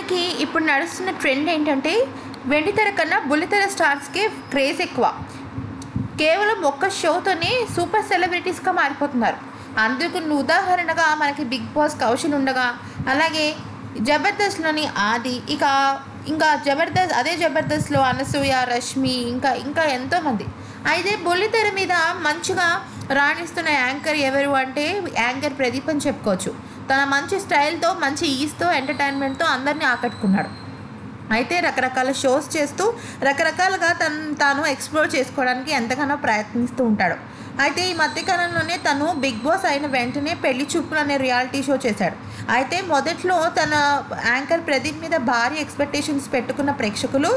నిజానికి ఇప్పుడు నడుస్తున్న ట్రెండ్ ఏంటంటే వెండితెర కన్నా బుల్లితెర స్టార్స్కి క్రేజ్ ఎక్కువ. కేవలం ఒక్క షోతోనే సూపర్ సెలబ్రిటీస్గా మారిపోతున్నారు. అందుకు ఉదాహరణగా మనకి బిగ్ బాస్ కౌశల్ ఉండగా, అలాగే జబర్దస్త్లోని ఆది, ఇంకా జబర్దస్త్లో అనసూయ, రష్మి, ఇంకా ఎంతోమంది. అయితే బుల్లితెర మీద మంచిగా రాణిస్తున్న యాంకర్ ఎవరు అంటే యాంకర్ ప్రదీప్ అని చెప్పుకోవచ్చు. తన మంచి స్టైల్తో, మంచి ఈజ్తో, ఎంటర్టైన్మెంట్తో అందరినీ ఆకట్టుకున్నాడు. అయితే రకరకాల షోస్ చేస్తూ రకరకాలుగా తాను ఎక్స్ప్లోర్ చేసుకోవడానికి ఎంతగానో ప్రయత్నిస్తూ ఉంటాడు. అయితే ఈ మధ్యకాలంలోనే తను బిగ్ బాస్ అయిన వెంటనే పెళ్లి చూపులు అనే రియాలిటీ షో చేశాడు. అయితే మొదట్లో తన యాంకర్ ప్రదీప్ మీద భారీ ఎక్స్పెక్టేషన్స్ పెట్టుకున్న ప్రేక్షకులు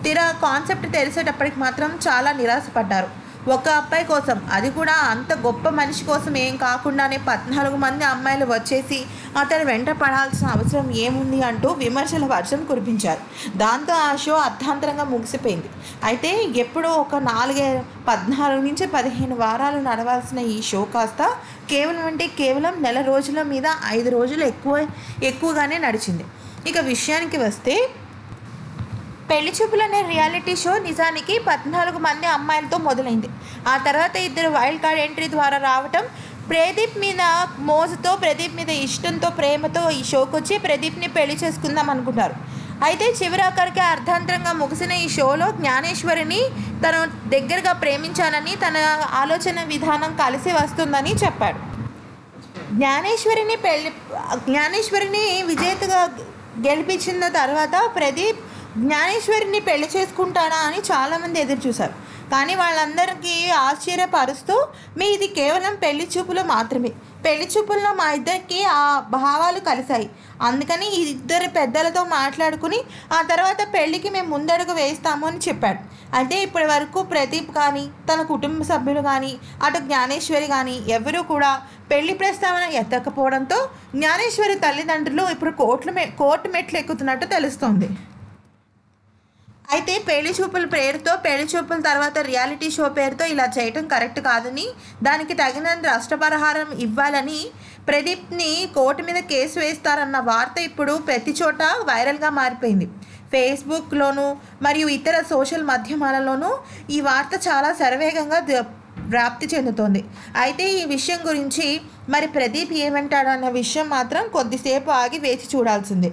తీరా కాన్సెప్ట్ తెలిసేటప్పటికి మాత్రం చాలా నిరాశపడ్డారు. ఒక అబ్బాయి కోసం, అది కూడా అంత గొప్ప మనిషి కోసం ఏం కాకుండానే 14 మంది అమ్మాయిలు వచ్చేసి అతను వెంట పడాల్సిన అవసరం ఏముంది అంటూ విమర్శల వర్షం కురిపించారు. దాంతో ఆ షో అర్థాంతరంగా ముగిసిపోయింది. అయితే ఎప్పుడో ఒక 14 నుంచి 15 వారాలు నడవాల్సిన ఈ షో కాస్త కేవలం నెల రోజుల మీద 5 రోజులు ఎక్కువగానే నడిచింది. ఇక విషయానికి వస్తే పెళ్లి చూపులు అనే రియాలిటీ షో నిజానికి 14 మంది అమ్మాయిలతో మొదలైంది. ఆ తర్వాత 2 వైల్డ్ కార్డ్ ఎంట్రీ ద్వారా రావటం, ప్రదీప్ మీద మోజుతో, ప్రదీప్ మీద ఇష్టంతో, ప్రేమతో ఈ షోకి వచ్చి ప్రదీప్ని పెళ్లి చేసుకుందాం అనుకున్నారు. అయితే చివరాఖరికి అర్ధాంతరంగా ముగిసిన ఈ షోలో జ్ఞానేశ్వరిని తను దగ్గరగా ప్రేమించానని, తన ఆలోచన విధానం కలిసి వస్తుందని చెప్పాడు. జ్ఞానేశ్వరిని విజేతగా గెలిపించిన తర్వాత ప్రదీప్ జ్ఞానేశ్వరిని పెళ్లి చేసుకుంటాడా అని చాలామంది ఎదురు చూశారు. కానీ వాళ్ళందరికీ ఆశ్చర్యపరుస్తూ ఇది కేవలం పెళ్లి చూపులు మాత్రమే, పెళ్లి చూపుల్లో మా ఇద్దరికి ఆ భావాలు కలిశాయి, అందుకని 2 పెద్దలతో మాట్లాడుకుని ఆ తర్వాత పెళ్లికి మేము ముందడుగు వేస్తాము అని చెప్పాడు. అయితే ఇప్పటి వరకు ప్రదీప్ కానీ, తన కుటుంబ సభ్యులు కానీ, అటు జ్ఞానేశ్వరి కానీ ఎవరూ కూడా పెళ్లి ప్రస్తావన ఎత్తకపోవడంతో జ్ఞానేశ్వరి తల్లిదండ్రులు ఇప్పుడు కోర్టు మెట్లు ఎక్కుతున్నట్టు తెలుస్తోంది. అయితే పెళ్లి చూపుల తర్వాత రియాలిటీ షో పేరుతో ఇలా చేయటం కరెక్ట్ కాదని, దానికి తగినంత నష్టపరిహారం ఇవ్వాలని ప్రదీప్ని కోర్టు మీద కేసు వేస్తారన్న వార్త ఇప్పుడు ప్రతి చోట వైరల్గా మారిపోయింది. ఫేస్బుక్లోనూ మరియు ఇతర సోషల్ మాధ్యమాలలోనూ ఈ వార్త చాలా శరవేగంగా వ్యాప్తి చెందుతోంది. అయితే ఈ విషయం గురించి మరి ప్రదీప్ ఏమంటాడన్న విషయం మాత్రం కొద్దిసేపు ఆగి వేచి చూడాల్సిందే.